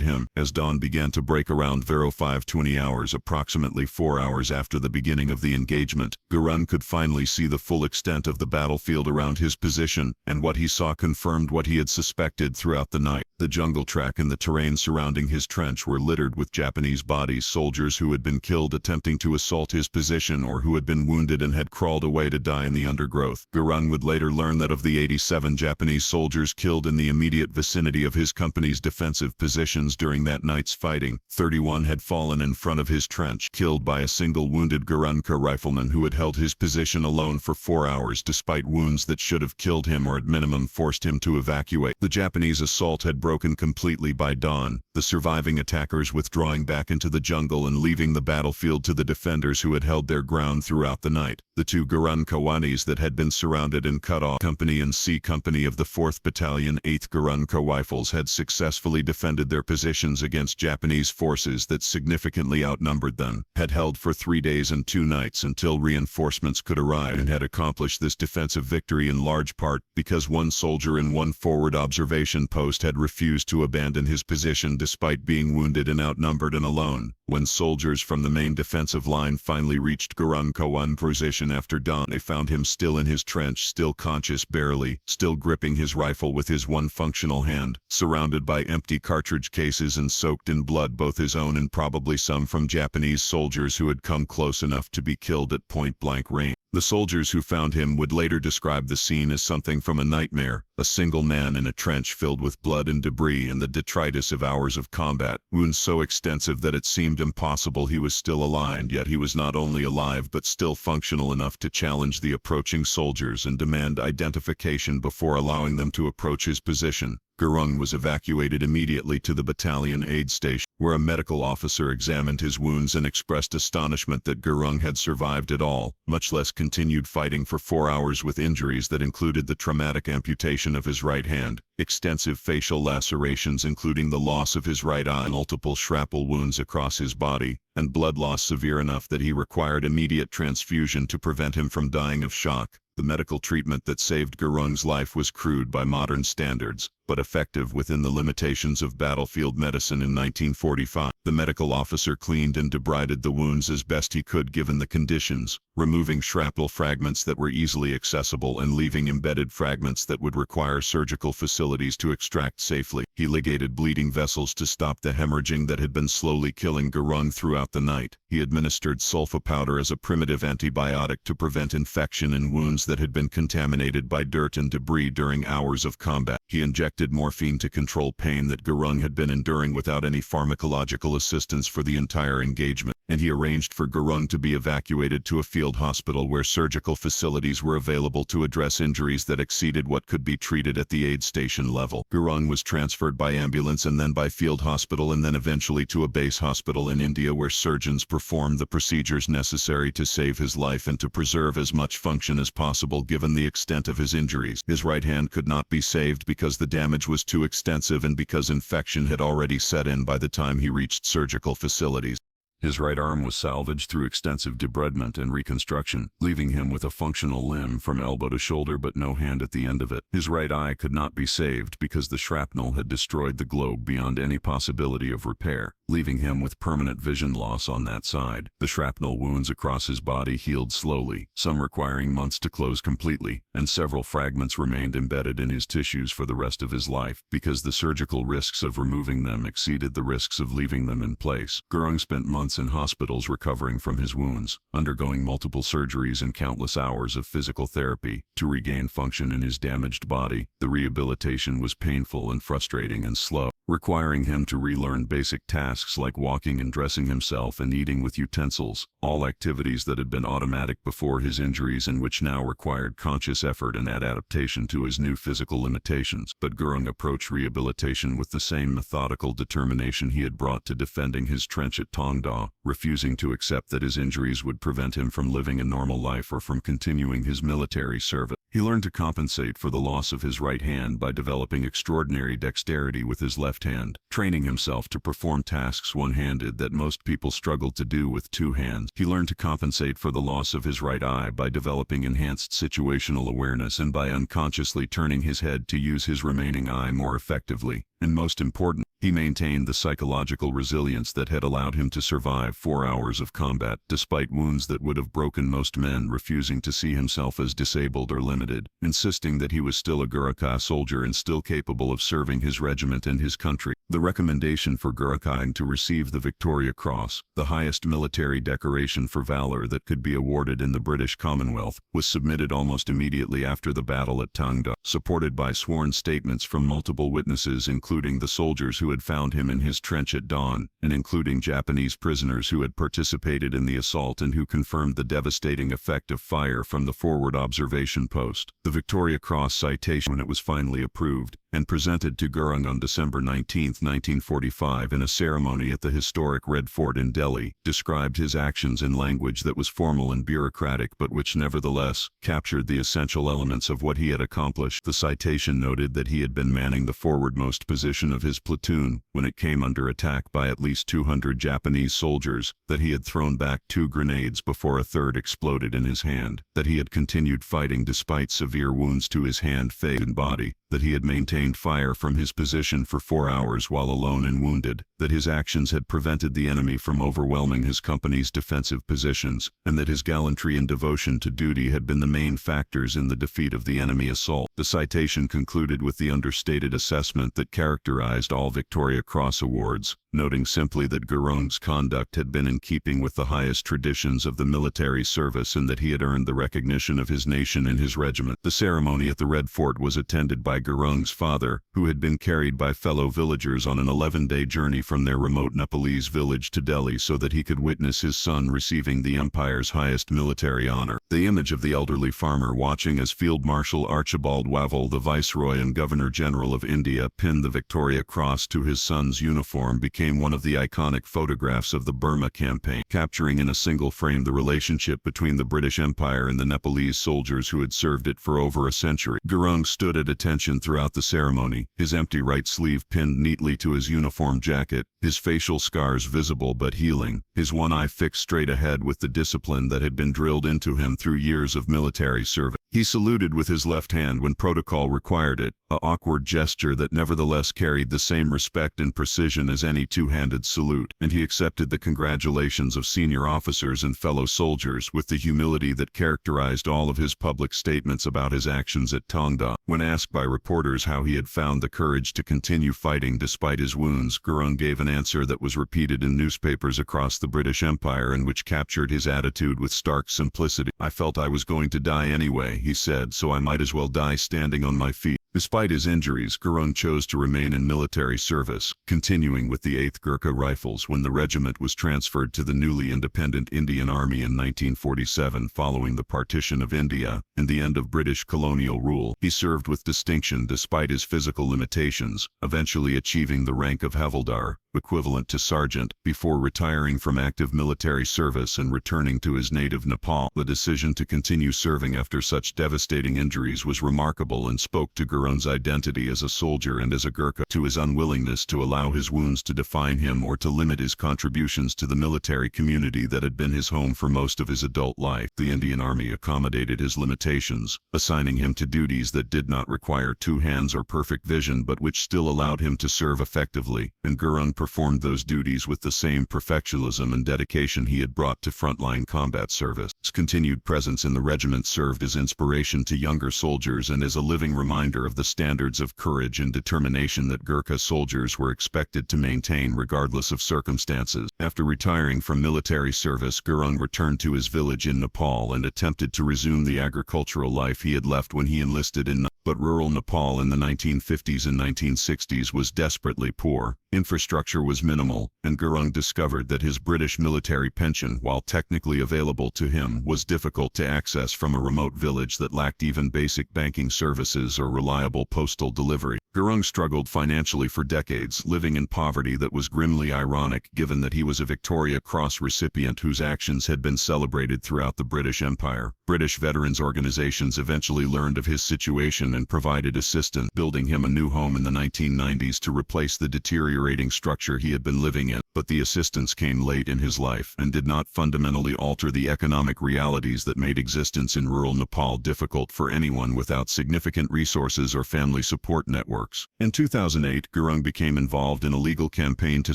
him. As dawn began to break around 05:20 hours, approximately 4 hours after the beginning of the engagement, Gurkha could finally see the full extent of the battlefield around his position, and what he saw confirmed what he had suspected throughout the night. The jungle track and the terrain surrounding his trench were littered with Japanese bodies, soldiers who had been killed attempting to assault his position or who had been wounded and had crawled away to die in the undergrowth. Gurkha would later learn that of the 87 Japanese soldiers killed in the immediate vicinity of his company's defensive positions during that night's fighting, 31 had fallen in front of his trench, killed by a single wounded Gurkha rifleman who had held his position alone for 4 hours despite wounds that should have killed him or at minimum forced him to evacuate. The Japanese assault had broken completely by dawn, the surviving attackers withdrawing back into the jungle and leaving the battlefield to the defenders who had held their ground throughout the night. The two Gurkha wanis that had been surrounded and cut off, Company and C Company of the 4th Battalion 8th Gurkha Rifles, had successfully defended their positions against Japanese forces that significantly outnumbered them, had held for 3 days and 2 nights until reinforcements could arrive, and had accomplished this defensive victory in large part because one soldier in one forward observation post had refused to abandon his position despite being wounded and outnumbered and alone. When soldiers from the main defensive line finally reached Gurkha's position after dawn, they found him still in his trench, still conscious barely, still gripping his rifle with his one functional hand, surrounded by empty cartridge cases and soaked in blood, both his own and probably some from Japanese soldiers who had come close enough to be killed at point-blank range. The soldiers who found him would later describe the scene as something from a nightmare, a single man in a trench filled with blood and debris and the detritus of hours of combat, wounds so extensive that it seemed impossible he was still alive, yet he was not only alive but still functional enough to challenge the approaching soldiers and demand identification before allowing them to approach his position. Gurkha was evacuated immediately to the battalion aid station, where a medical officer examined his wounds and expressed astonishment that Gurkha had survived at all, much less continued fighting for 4 hours with injuries that included the traumatic amputation of his right hand, extensive facial lacerations including the loss of his right eye, multiple shrapnel wounds across his body, and blood loss severe enough that he required immediate transfusion to prevent him from dying of shock. The medical treatment that saved Gurkha's life was crude by modern standards, but effective within the limitations of battlefield medicine in 1945. The medical officer cleaned and debrided the wounds as best he could given the conditions, removing shrapnel fragments that were easily accessible and leaving embedded fragments that would require surgical facilities to extract safely. He ligated bleeding vessels to stop the hemorrhaging that had been slowly killing Gurkha throughout the night. He administered sulfa powder as a primitive antibiotic to prevent infection in wounds that had been contaminated by dirt and debris during hours of combat. He injected morphine to control pain that Gurkha had been enduring without any pharmacological assistance for the entire engagement, and he arranged for Gurkha to be evacuated to a field hospital where surgical facilities were available to address injuries that exceeded what could be treated at the aid station level. Gurkha was transferred by ambulance and then by field hospital and then eventually to a base hospital in India where surgeons performed the procedures necessary to save his life and to preserve as much function as possible given the extent of his injuries. His right hand could not be saved because the damage was too extensive and because infection had already set in by the time he reached surgical facilities. His right arm was salvaged through extensive debridement and reconstruction, leaving him with a functional limb from elbow to shoulder but no hand at the end of it. His right eye could not be saved because the shrapnel had destroyed the globe beyond any possibility of repair, leaving him with permanent vision loss on that side. The shrapnel wounds across his body healed slowly, some requiring months to close completely, and several fragments remained embedded in his tissues for the rest of his life because the surgical risks of removing them exceeded the risks of leaving them in place. Gurkha spent months in hospitals recovering from his wounds, undergoing multiple surgeries and countless hours of physical therapy to regain function in his damaged body. The rehabilitation was painful and frustrating and slow, requiring him to relearn basic tasks like walking and dressing himself and eating with utensils, all activities that had been automatic before his injuries and which now required conscious effort and adaptation to his new physical limitations. But Gurkha approached rehabilitation with the same methodical determination he had brought to defending his trench at Tongda, refusing to accept that his injuries would prevent him from living a normal life or from continuing his military service. He learned to compensate for the loss of his right hand by developing extraordinary dexterity with his left hand, training himself to perform tasks one-handed that most people struggled to do with two hands. He learned to compensate for the loss of his right eye by developing enhanced situational awareness and by unconsciously turning his head to use his remaining eye more effectively. And most important, he maintained the psychological resilience that had allowed him to survive 4 hours of combat despite wounds that would have broken most men, refusing to see himself as disabled or limited, insisting that he was still a Gurkha soldier and still capable of serving his regiment and his country. The recommendation for Gurkha to receive the Victoria Cross, the highest military decoration for valor that could be awarded in the British Commonwealth, was submitted almost immediately after the battle at Tongda, supported by sworn statements from multiple witnesses including the soldiers who had found him in his trench at dawn, and including Japanese prisoners who had participated in the assault and who confirmed the devastating effect of fire from the forward observation post. The Victoria Cross citation, when it was finally approved and presented to Gurkha on December 19, 1945 in a ceremony at the historic Red Fort in Delhi, described his actions in language that was formal and bureaucratic but which nevertheless captured the essential elements of what he had accomplished. The citation noted that he had been manning the forwardmost position of his platoon when it came under attack by at least 200 Japanese soldiers, that he had thrown back 2 grenades before a third exploded in his hand, that he had continued fighting despite severe wounds to his hand, face, and body, that he had maintained fire from his position for 4 hours while alone and wounded, that his actions had prevented the enemy from overwhelming his company's defensive positions, and that his gallantry and devotion to duty had been the main factors in the defeat of the enemy assault. The citation concluded with the understated assessment that characterized all Victoria Cross awards, noting simply that Gurkha's conduct had been in keeping with the highest traditions of the military service and that he had earned the recognition of his nation and his regiment. The ceremony at the Red Fort was attended by Gurkha's father, who had been carried by fellow villagers on an 11-day journey from their remote Nepalese village to Delhi so that he could witness his son receiving the empire's highest military honor. The image of the elderly farmer watching as Field Marshal Archibald Wavell, the Viceroy and Governor-General of India, pinned the Victoria Cross to his son's uniform became one of the iconic photographs of the Burma campaign, capturing in a single frame the relationship between the British Empire and the Nepalese soldiers who had served it for over a century. Gurkha stood at attention throughout the ceremony, his empty right sleeve pinned neatly to his uniform jacket, his facial scars visible but healing, his one eye fixed straight ahead with the discipline that had been drilled into him through years of military service. He saluted with his left hand when protocol required it, an awkward gesture that nevertheless carried the same respect and precision as any two-handed salute, and he accepted the congratulations of senior officers and fellow soldiers with the humility that characterized all of his public statements about his actions at Tongda. When asked by reporters how he had found the courage to continue fighting despite his wounds, Gurkha gave an answer that was repeated in newspapers across the British Empire and which captured his attitude with stark simplicity. "I felt I was going to die anyway," he said, "so I might as well die standing on my feet." Despite his injuries, Gurkha chose to remain in military service, continuing with the 8th Gurkha Rifles when the regiment was transferred to the newly independent Indian Army in 1947 following the partition of India and the end of British colonial rule. He served with distinction despite his physical limitations, eventually achieving the rank of Havildar, equivalent to sergeant, before retiring from active military service and returning to his native Nepal. The decision to continue serving after such devastating injuries was remarkable and spoke to Gurung's identity as a soldier and as a Gurkha, to his unwillingness to allow his wounds to define him or to limit his contributions to the military community that had been his home for most of his adult life. The Indian Army accommodated his limitations, assigning him to duties that did not require two hands or perfect vision but which still allowed him to serve effectively, and Gurung performed those duties with the same professionalism and dedication he had brought to frontline combat service. His continued presence in the regiment served as inspiration to younger soldiers and as a living reminder of the standards of courage and determination that Gurkha soldiers were expected to maintain regardless of circumstances. After retiring from military service, Gurung returned to his village in Nepal and attempted to resume the agricultural life he had left when he enlisted in but rural Nepal in the 1950s and 1960s was desperately poor. Infrastructure was minimal, and Gurung discovered that his British military pension, while technically available to him, was difficult to access from a remote village that lacked even basic banking services or reliable postal delivery. Gurung struggled financially for decades, living in poverty that was grimly ironic given that he was a Victoria Cross recipient whose actions had been celebrated throughout the British Empire. British veterans organizations eventually learned of his situation and provided assistance, building him a new home in the 1990s to replace the deteriorating structure he had been living in. But the assistance came late in his life and did not fundamentally alter the economic realities that made existence in rural Nepal difficult for anyone without significant resources or family support networks. In 2008, Gurung became involved in a legal campaign to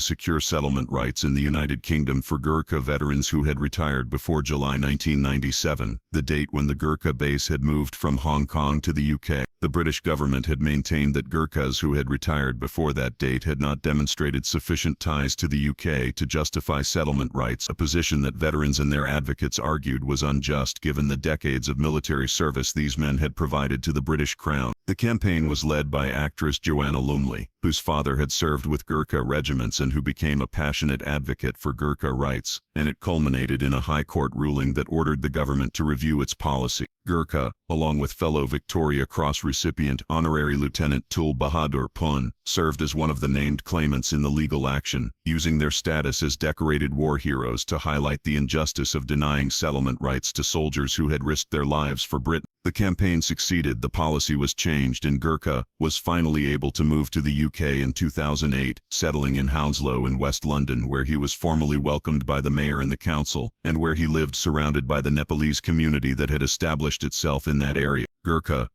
secure settlement rights in the United Kingdom for Gurkha veterans who had retired before July 1997, the date when the Gurkha base had moved from Hong Kong to the UK. The British government had maintained that Gurkhas who had retired before that date had not demonstrated sufficient ties to the UK to justify settlement rights, a position that veterans and their advocates argued was unjust given the decades of military service these men had provided to the British Crown. The campaign was led by actress Joanna Lumley, whose father had served with Gurkha regiments and who became a passionate advocate for Gurkha rights, and it culminated in a High Court ruling that ordered the government to review its policy. Gurkha, along with fellow Victoria Cross recipient Honorary Lieutenant Tul Bahadur Pun, served as one of the named claimants in the legal action, using their status as decorated war heroes to highlight the injustice of denying settlement rights to soldiers who had risked their lives for Britain. The campaign succeeded, the policy was changed, and Gurkha was finally able to move to the UK in 2008, settling in Hounslow in West London, where he was formally welcomed by the mayor and the council, and where he lived surrounded by the Nepalese community that had established itself in that area. Gurkha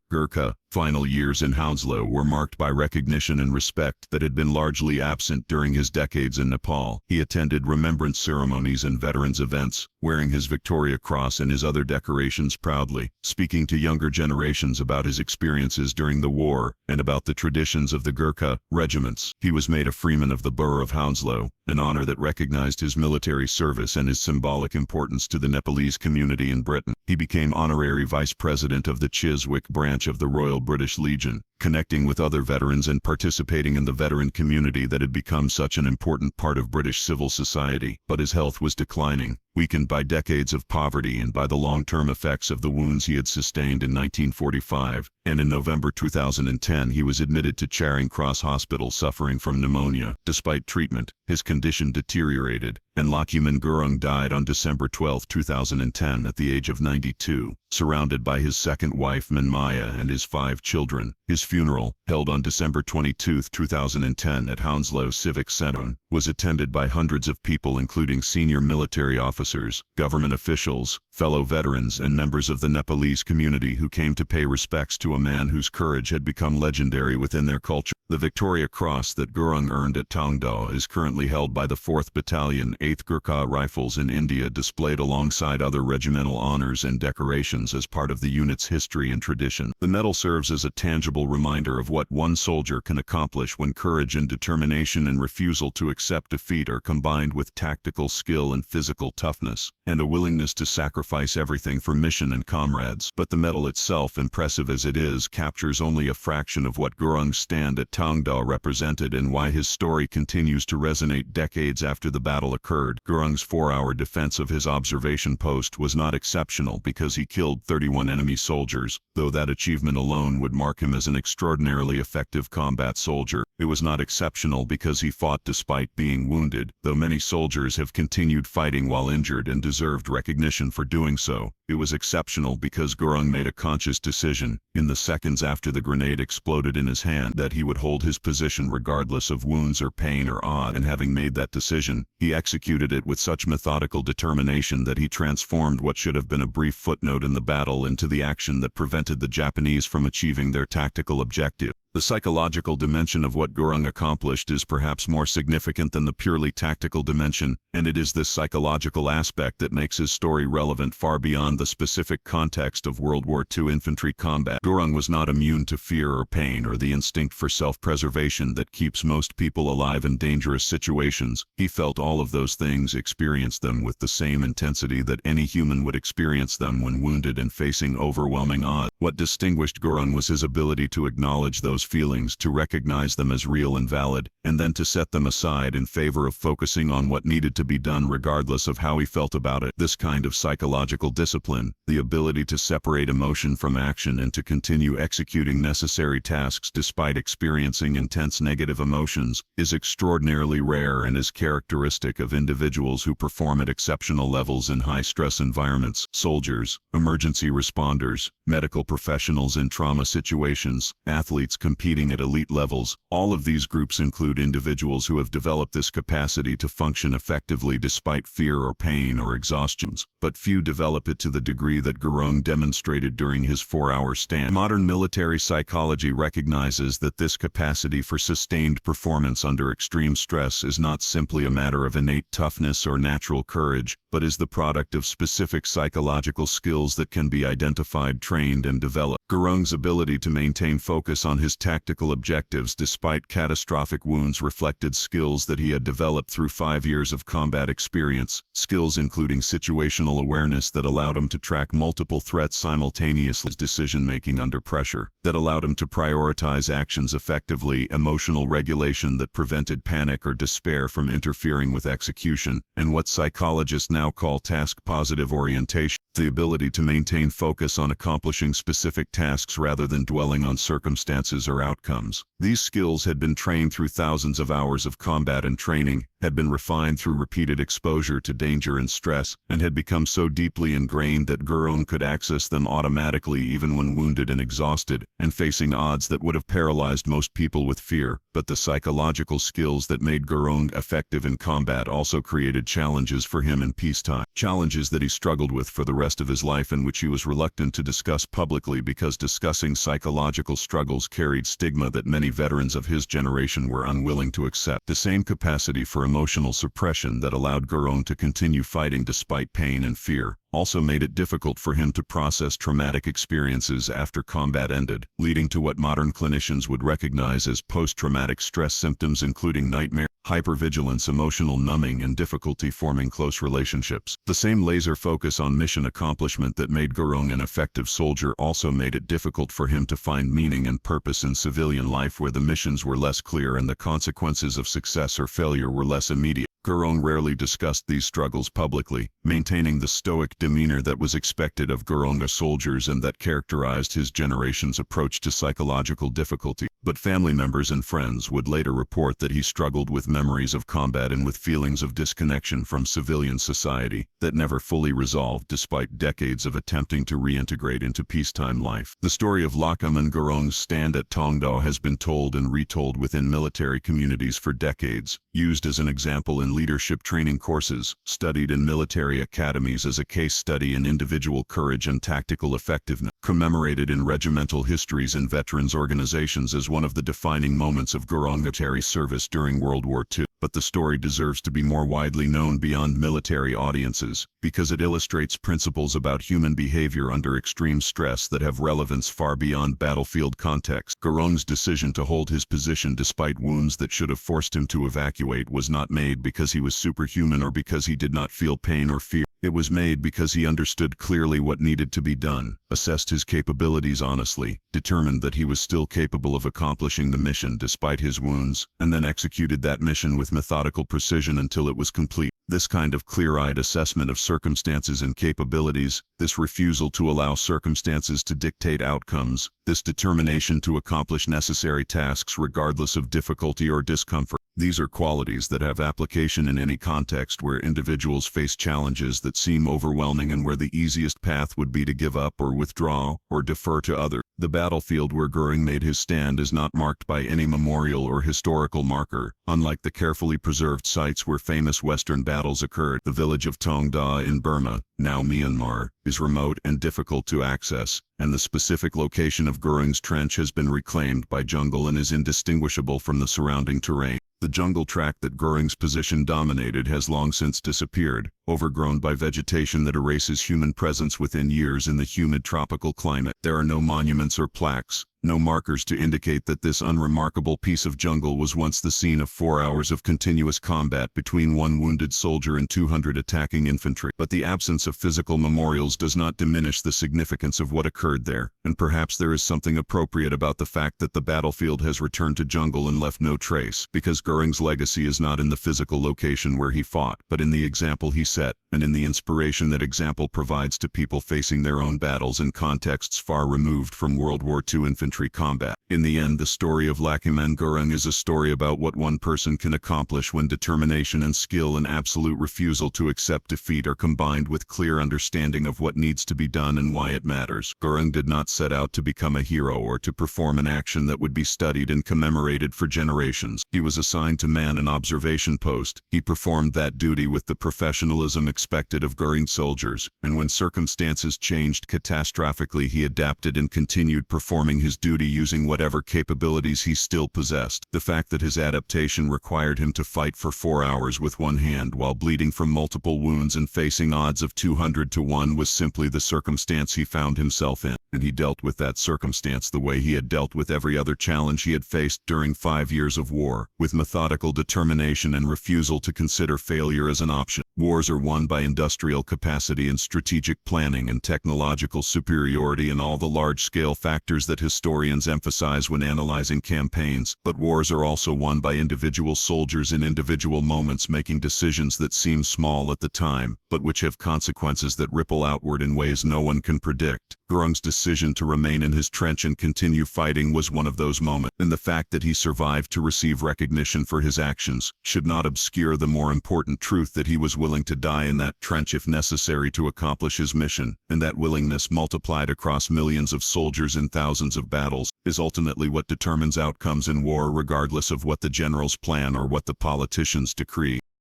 final years in Hounslow were marked by recognition and respect that had been largely absent during his decades in Nepal. He attended remembrance ceremonies and veterans events, wearing his Victoria Cross and his other decorations proudly, speaking to younger generations about his experiences during the war and about the traditions of the Gurkha regiments. He was made a freeman of the borough of Hounslow, an honor that recognized his military service and his symbolic importance to the Nepalese community in Britain. He became honorary vice president of the Chiswick branch of the Royal British Legion, connecting with other veterans and participating in the veteran community that had become such an important part of British civil society. But his health was declining, weakened by decades of poverty and by the long-term effects of the wounds he had sustained in 1945, and in November 2010 he was admitted to Charing Cross Hospital suffering from pneumonia. Despite treatment, his condition deteriorated, and Lakshman Gurung died on December 12, 2010 at the age of 92, surrounded by his second wife Manmaya and his 5 children. His funeral, held on December 22, 2010 at Hounslow Civic Centre, was attended by hundreds of people including senior military officers, government officials, fellow veterans and members of the Nepalese community who came to pay respects to a man whose courage had become legendary within their culture. The Victoria Cross that Gurung earned at Tongdaw is currently held by the 4th Battalion, 8th Gurkha Rifles in India, displayed alongside other regimental honors and decorations as part of the unit's history and tradition. The medal serves as a tangible reminder of what one soldier can accomplish when courage and determination and refusal to accept defeat are combined with tactical skill and physical toughness, and a willingness to sacrifice everything for mission and comrades. But the medal itself, impressive as it is, captures only a fraction of what Gurung's stand at Tongdaw represented and why his story continues to resonate decades after the battle occurred. Gurung's 4-hour defense of his observation post was not exceptional because he killed 31 enemy soldiers, though that achievement alone would mark him as an extraordinarily effective combat soldier. It was not exceptional because he fought despite being wounded, though many soldiers have continued fighting while injured and deserved recognition for doing so. It was exceptional because Gurkha made a conscious decision, in the seconds after the grenade exploded in his hand, that he would hold his position regardless of wounds or pain or odds, and having made that decision, he executed it with such methodical determination that he transformed what should have been a brief footnote in the battle into the action that prevented the Japanese from achieving their tactical objective. The psychological dimension of what Gurkha accomplished is perhaps more significant than the purely tactical dimension, and it is this psychological aspect that makes his story relevant far beyond the specific context of World War II infantry combat. Gurkha was not immune to fear or pain or the instinct for self-preservation that keeps most people alive in dangerous situations. He felt all of those things, experienced them with the same intensity that any human would experience them when wounded and facing overwhelming odds. What distinguished Gurkha was his ability to acknowledge those feelings, to recognize them as real and valid, and then to set them aside in favor of focusing on what needed to be done regardless of how he felt about it. This kind of psychological discipline, the ability to separate emotion from action and to continue executing necessary tasks despite experiencing intense negative emotions, is extraordinarily rare and is characteristic of individuals who perform at exceptional levels in high-stress environments. Soldiers, emergency responders, medical professionals in trauma situations, athletes competing at elite levels. All of these groups include individuals who have developed this capacity to function effectively despite fear or pain or exhaustions, but few develop it to the degree that Gurkha demonstrated during his 4-hour stand. Modern military psychology recognizes that this capacity for sustained performance under extreme stress is not simply a matter of innate toughness or natural courage, but is the product of specific psychological skills that can be identified, trained, and developed. Gurkha's ability to maintain focus on his tactical objectives despite catastrophic wounds reflected skills that he had developed through 5 years of combat experience, skills including situational awareness that allowed him to track multiple threats simultaneously, decision-making under pressure that allowed him to prioritize actions effectively, emotional regulation that prevented panic or despair from interfering with execution, and what psychologists now call task-positive orientation, the ability to maintain focus on accomplishing specific tasks rather than dwelling on circumstances or outcomes. These skills had been trained through thousands of hours of combat and training, had been refined through repeated exposure to danger and stress, and had become so deeply ingrained that Gurkha could access them automatically even when wounded and exhausted, and facing odds that would have paralyzed most people with fear. But the psychological skills that made Gurkha effective in combat also created challenges for him in peacetime. Challenges that he struggled with for the rest of his life and which he was reluctant to discuss publicly because discussing psychological struggles carried stigma that many veterans of his generation were unwilling to accept. The same capacity for emotional suppression that allowed Gurkha to continue fighting despite pain and fear also made it difficult for him to process traumatic experiences after combat ended, leading to what modern clinicians would recognize as post-traumatic stress symptoms including nightmare, hypervigilance, emotional numbing, and difficulty forming close relationships. The same laser focus on mission accomplishment that made Gurkha an effective soldier also made it difficult for him to find meaning and purpose in civilian life where the missions were less clear and the consequences of success or failure were less immediate. Gurkha rarely discussed these struggles publicly, maintaining the stoic demeanor that was expected of Gurkha soldiers and that characterized his generation's approach to psychological difficulty. But family members and friends would later report that he struggled with memories of combat and with feelings of disconnection from civilian society that never fully resolved despite decades of attempting to reintegrate into peacetime life. The story of Lacham and Gurkha's stand at Tongdo has been told and retold within military communities for decades, used as an example in leadership training courses, studied in military academies as a case study in individual courage and tactical effectiveness, commemorated in regimental histories and veterans organizations as one of the defining moments of Gurkha's military service during World War II. But the story deserves to be more widely known beyond military audiences, because it illustrates principles about human behavior under extreme stress that have relevance far beyond battlefield context. Gurkha's decision to hold his position despite wounds that should have forced him to evacuate was not made because he was superhuman or because he did not feel pain or fear. It was made because he understood clearly what needed to be done, assessed his capabilities honestly, determined that he was still capable of accomplishing the mission despite his wounds, and then executed that mission with methodical precision until it was complete. This kind of clear-eyed assessment of circumstances and capabilities, this refusal to allow circumstances to dictate outcomes, this determination to accomplish necessary tasks regardless of difficulty or discomfort. These are qualities that have application in any context where individuals face challenges that seem overwhelming and where the easiest path would be to give up or withdraw or defer to others. The battlefield where Göring made his stand is not marked by any memorial or historical marker. Unlike the carefully preserved sites where famous Western battles occurred, the village of Tong Da in Burma, now Myanmar, is remote and difficult to access, and the specific location of Göring's trench has been reclaimed by jungle and is indistinguishable from the surrounding terrain. The jungle tract that Göring's position dominated has long since disappeared, overgrown by vegetation that erases human presence within years in the humid tropical climate. There are no monuments or plaques, no markers to indicate that this unremarkable piece of jungle was once the scene of 4 hours of continuous combat between one wounded soldier and 200 attacking infantry. But the absence of physical memorials does not diminish the significance of what occurred there, and perhaps there is something appropriate about the fact that the battlefield has returned to jungle and left no trace, because Göring's legacy is not in the physical location where he fought, but in the example he set, and in the inspiration that example provides to people facing their own battles in contexts far removed from World War II infantry combat. In the end, the story of Lakhiman Göring is a story about what one person can accomplish when determination and skill and absolute refusal to accept defeat are combined with clear understanding of what needs to be done and why it matters. Göring did not set out to become a hero or to perform an action that would be studied and commemorated for generations. He was assigned to man an observation post. He performed that duty with the professionalism expected of Göring soldiers, and when circumstances changed catastrophically, he adapted and continued performing his duty using whatever capabilities he still possessed. The fact that his adaptation required him to fight for 4 hours with one hand while bleeding from multiple wounds and facing odds of 200 to 1 was simply the circumstance he found himself in, and he dealt with that circumstance the way he had dealt with every other challenge he had faced during 5 years of war, with methodical determination and refusal to consider failure as an option. Wars are won by industrial capacity and strategic planning and technological superiority and all the large-scale factors that historians emphasize when analyzing campaigns, but wars are also won by individual soldiers in individual moments making decisions that seem small at the time, but which have consequences that ripple outward in ways no one can predict. Göring's decision to remain in his trench and continue fighting was one of those moments, and the fact that he survived to receive recognition for his actions should not obscure the more important truth that he was willing to die in that trench if necessary to accomplish his mission, and that willingness multiplied across millions of soldiers in thousands of battles is ultimately what determines outcomes in war regardless of what the generals plan or what the politicians decree.